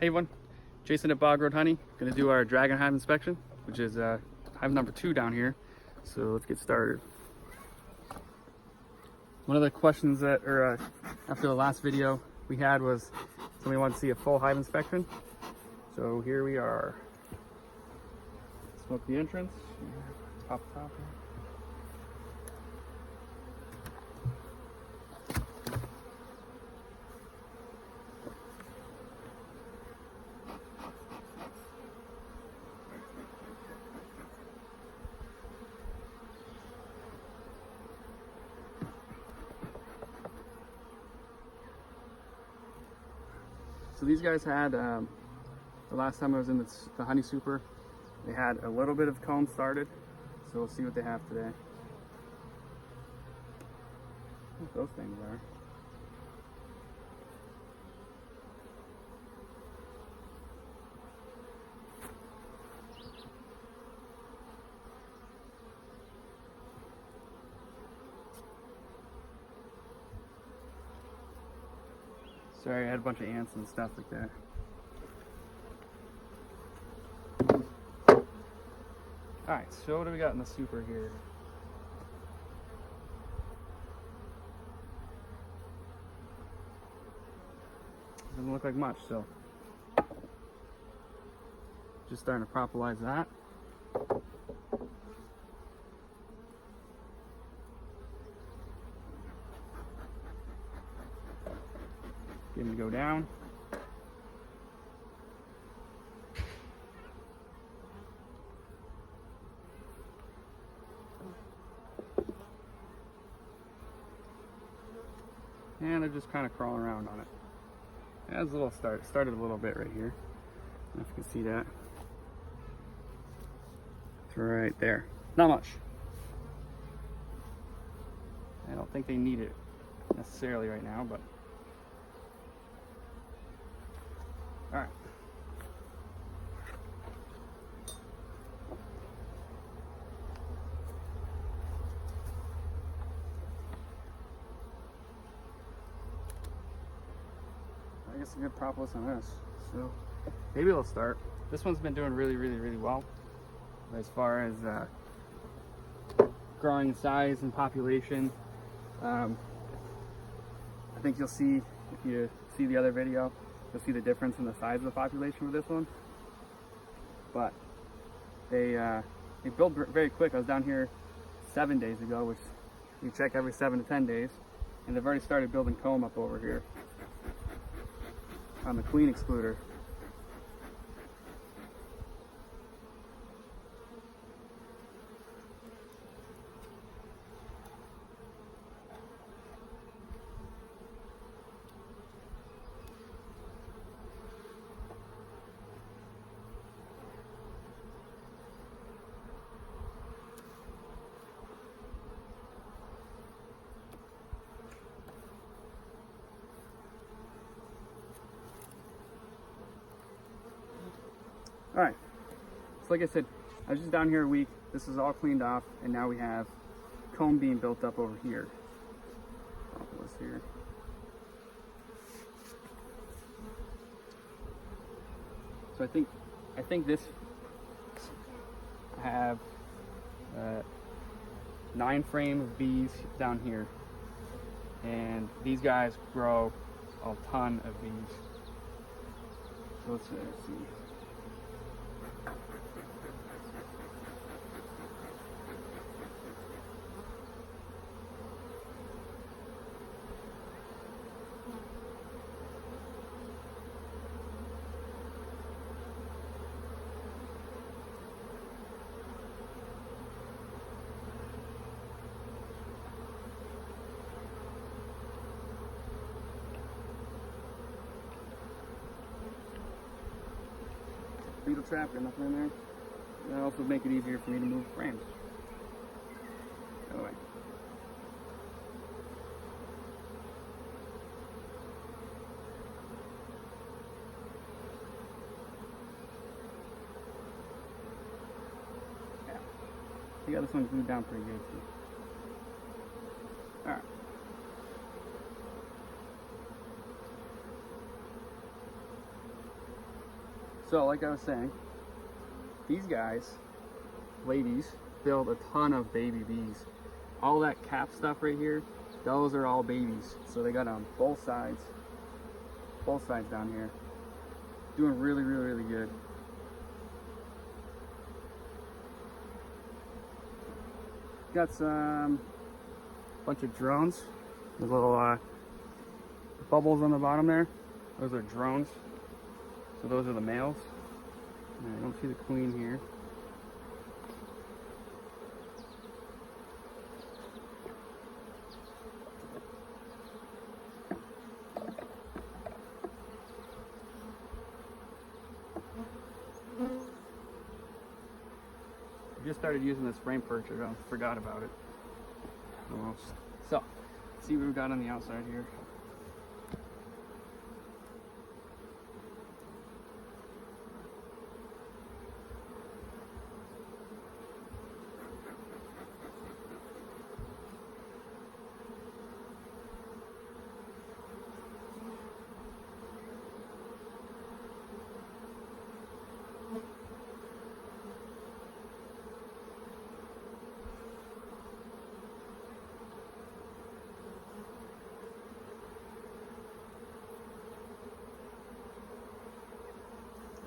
Hey everyone, Jason at Bog Road Honey. Gonna do our dragon hive inspection, which is hive number 2 down here. So let's get started. One of the questions that, after the last video we had was somebody wanted to see a full hive inspection. So here we are. Smoke the entrance, pop the top here. So these guys had, the last time I was in the honey super, they had a little bit of comb started. So we'll see what they have today. What those things are. Sorry, I had a bunch of ants and stuff like that. Alright, so what do we got in the super here? Doesn't look like much, so just starting to propolize that. Get him to go down. And they're just kind of crawling around on it. It has a little started a little bit right here. I don't know if you can see that. It's right there. Not much. I don't think they need it necessarily right now, but all right. I guess a good propolis on this. So maybe it'll start. This one's been doing really well as far as growing size and population. I think you'll see, if you see the other video, you'll see the difference in the size of the population with this one. But they build very quick. I was down here 7 days ago, which you check every 7 to 10 days, and they've already started building comb up over here on the queen excluder. All right, so like I said, I was just down here a week. This is all cleaned off, and now we have comb being built up over here. Propolis here. So I think this, I have 9 frame of bees down here, and these guys grow a ton of bees. So let's see. Beetle trap, got nothing in there. That'll also make it easier for me to move frames. Go away. Yeah. You got this one glued down pretty good too. Alright. So like I was saying, these guys, ladies, build a ton of baby bees. All that cap stuff right here, those are all babies. So they got on both sides down here. Doing really, really, really good. Got some bunch of drones. There's little bubbles on the bottom there. Those are drones. So those are the males. And I don't see the queen here. I just started using this frame perch. I forgot about it almost. So, let's see what we've got on the outside here.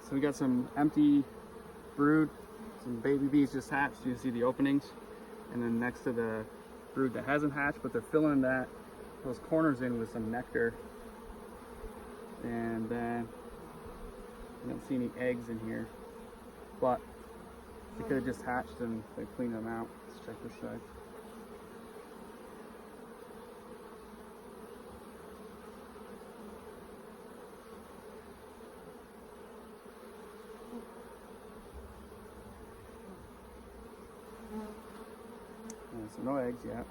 So we got some empty brood, some baby bees just hatched. You can see the openings. And then next to the brood that hasn't hatched, but they're filling those corners in with some nectar. And then I don't see any eggs in here, but they could have just hatched and they cleaned them out. Let's check this side. So no eggs yet.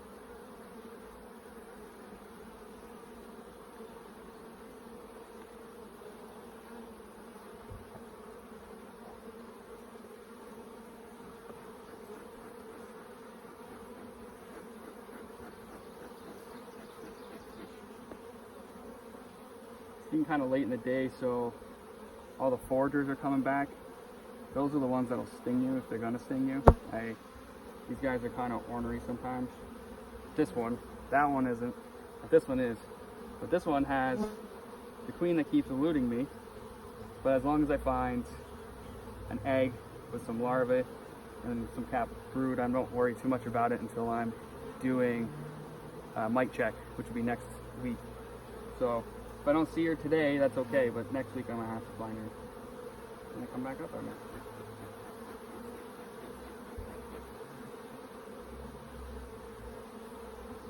It's getting kind of late in the day, so all the foragers are coming back. Those are the ones that'll sting you if they're gonna sting you. These guys are kind of ornery sometimes. This one, that one isn't, but this one is. But this one has the queen that keeps eluding me. But as long as I find an egg with some larvae and some capped brood, I don't worry too much about it until I'm doing a mite check, which will be next week. So if I don't see her today, that's okay, but next week I'm gonna have to find her. I'm gonna come back up on it.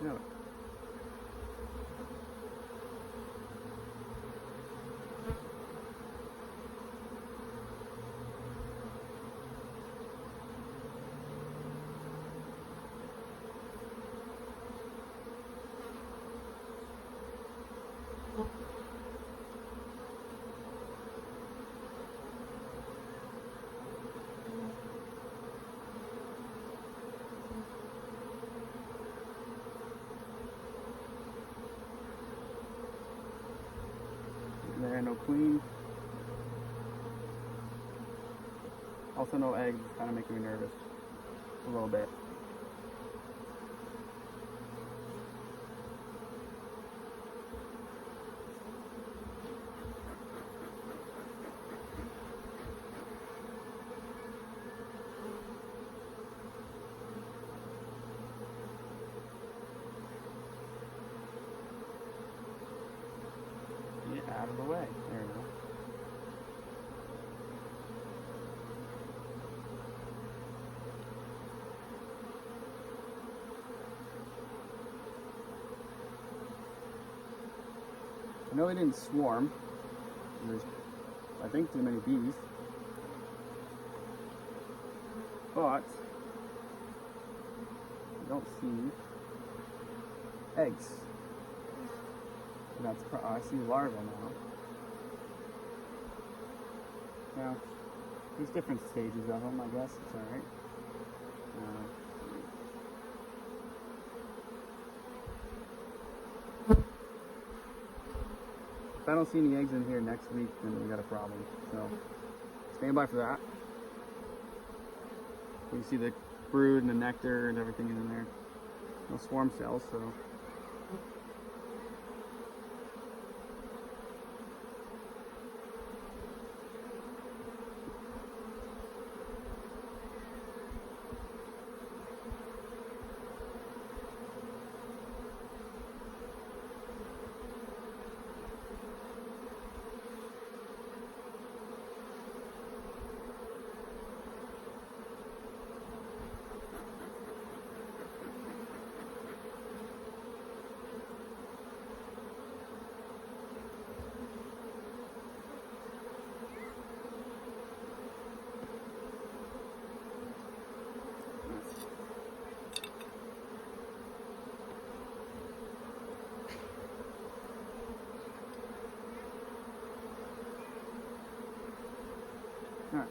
No. There, no queen. Also no eggs, it's kind of making me nervous a little bit. Get out of the way. There we go. I know they didn't swarm. There's, I think, too many bees. But I don't see eggs. That's I see larvae now. Now, there's different stages of them, I guess. It's alright. If I don't see any eggs in here next week, then we got a problem. So stand by for that. You see the brood and the nectar and everything in there. No swarm cells, so. Alright,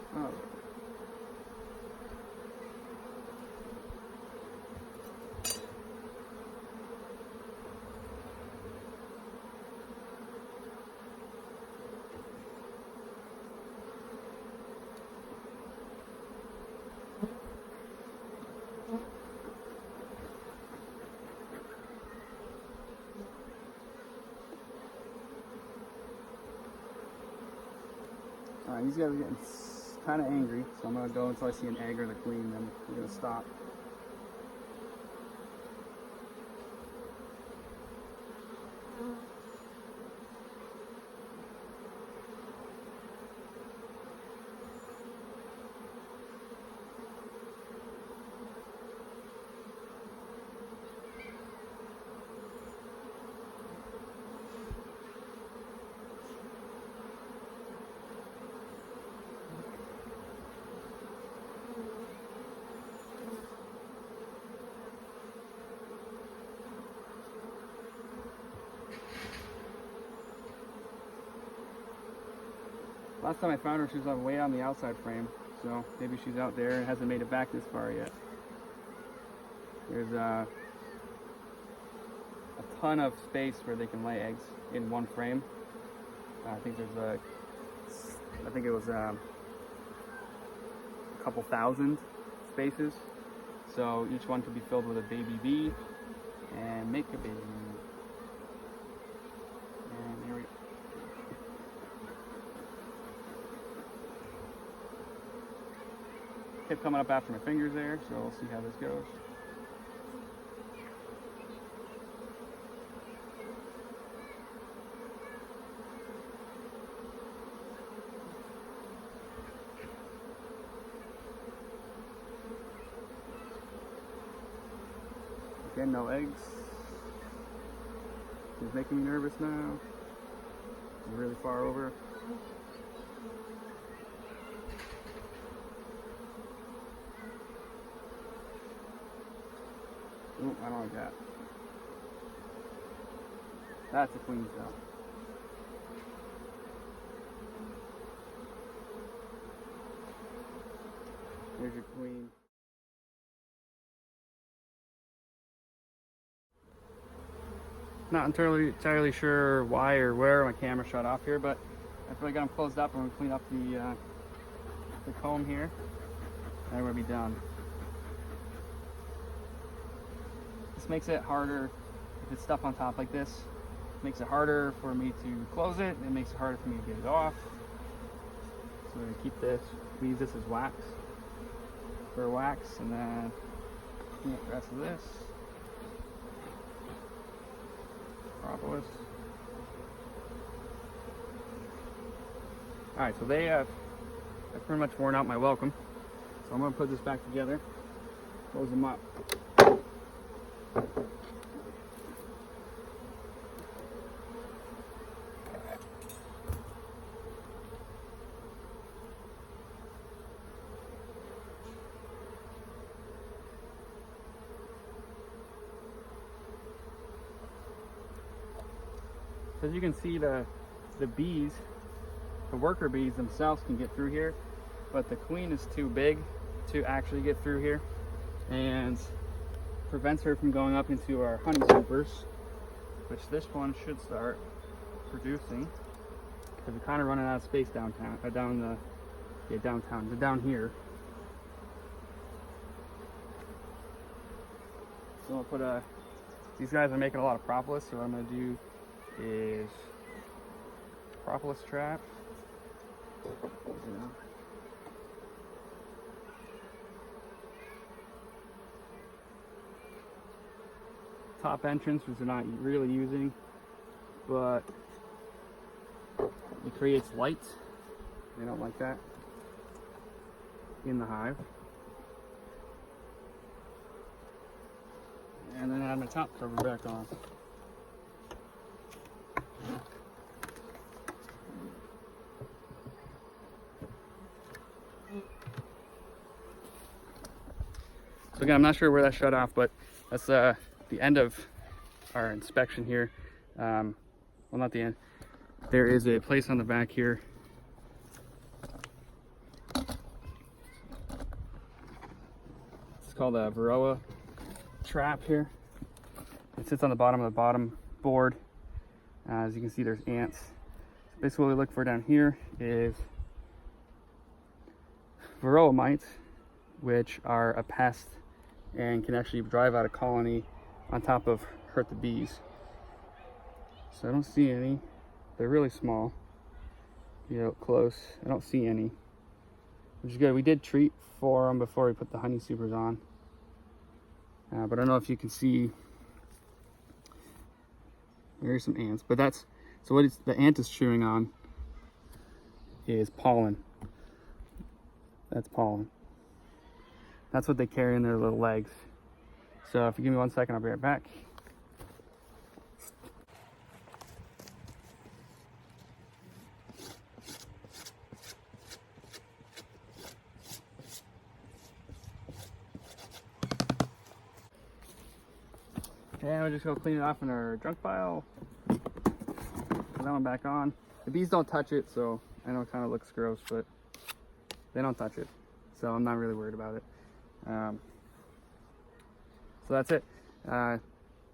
Alright, these guys are getting kind of angry, so I'm going to go until I see an egg or the queen, then we're going to stop. Last time I found her, she was way on the outside frame, so maybe she's out there and hasn't made it back this far yet. There's a ton of space where they can lay eggs in one frame. I think there's it was a couple thousand spaces, so each one could be filled with a baby bee and make a baby. And here we go. Kept coming up after my fingers there, so we'll see how this goes. Again, no eggs. He's making me nervous now. I'm really far over. Ooh, I don't like that. That's a queen cell. Here's your queen. Not entirely sure why or where my camera shut off here, but after I got them closed up, I'm going to clean up the comb here, and we'll be done. This makes it harder if it's stuff on top like this. It makes it harder for me to close it. It makes it harder for me to get it off. So we're going to keep this. We use this as wax for wax, and then clean up the rest of this. Propolis. Alright, so I've pretty much worn out my welcome. So I'm going to put this back together, close them up. As you can see, the bees, the worker bees themselves can get through here, but the queen is too big to actually get through here and prevents her from going up into our honey supers, which this one should start producing because we're kind of running out of space down downtown. They're down here. So I'll put a. These guys are making a lot of propolis, so what I'm gonna do is propolis trap. Top entrance, which they're not really using, but it creates light. They don't like that in the hive. And then I have my top cover back on. So again, I'm not sure where that shut off, but that's the end of our inspection here. Well, not the end. There is a place on the back here. It's called a Varroa trap here. It sits on the bottom board. As you can see, there's ants. Basically what we look for down here is Varroa mites, which are a pest and can actually drive out a colony on top of hurt the bees. So I don't see any. They're really small. Get out close. I don't see any, which is good. We did treat for them before we put the honey supers on. But I don't know if you can see. There's some ants, but that's so what the ant is chewing on is pollen. That's pollen. That's what they carry in their little legs. So if you give me 1 second, I'll be right back. And we're just gonna clean it off in our junk pile. Put that one back on. The bees don't touch it, so I know it kind of looks gross, but they don't touch it. So I'm not really worried about it. So that's it.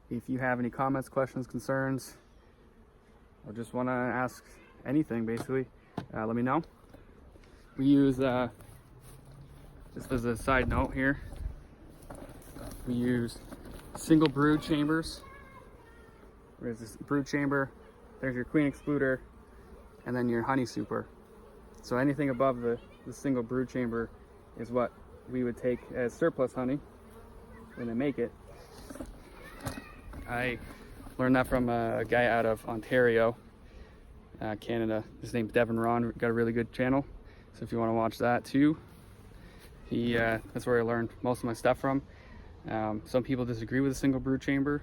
If you have any comments, questions, concerns, or just want to ask anything, basically, let me know. We use, just as a side note here, we use single brood chambers. There's this brood chamber, there's your queen excluder, and then your honey super. So anything above the single brood chamber is what we would take as surplus honey when they make it. I learned that from a guy out of Ontario, Canada. His name's Devan. Got a really good channel, so if you want to watch that too, that's where I learned most of my stuff from. Some people disagree with a single brood chamber.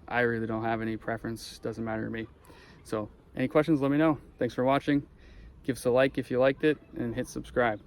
I really don't have any preference, doesn't matter to me. So any questions, let me know. Thanks for watching. Give us a like if you liked it, and hit subscribe.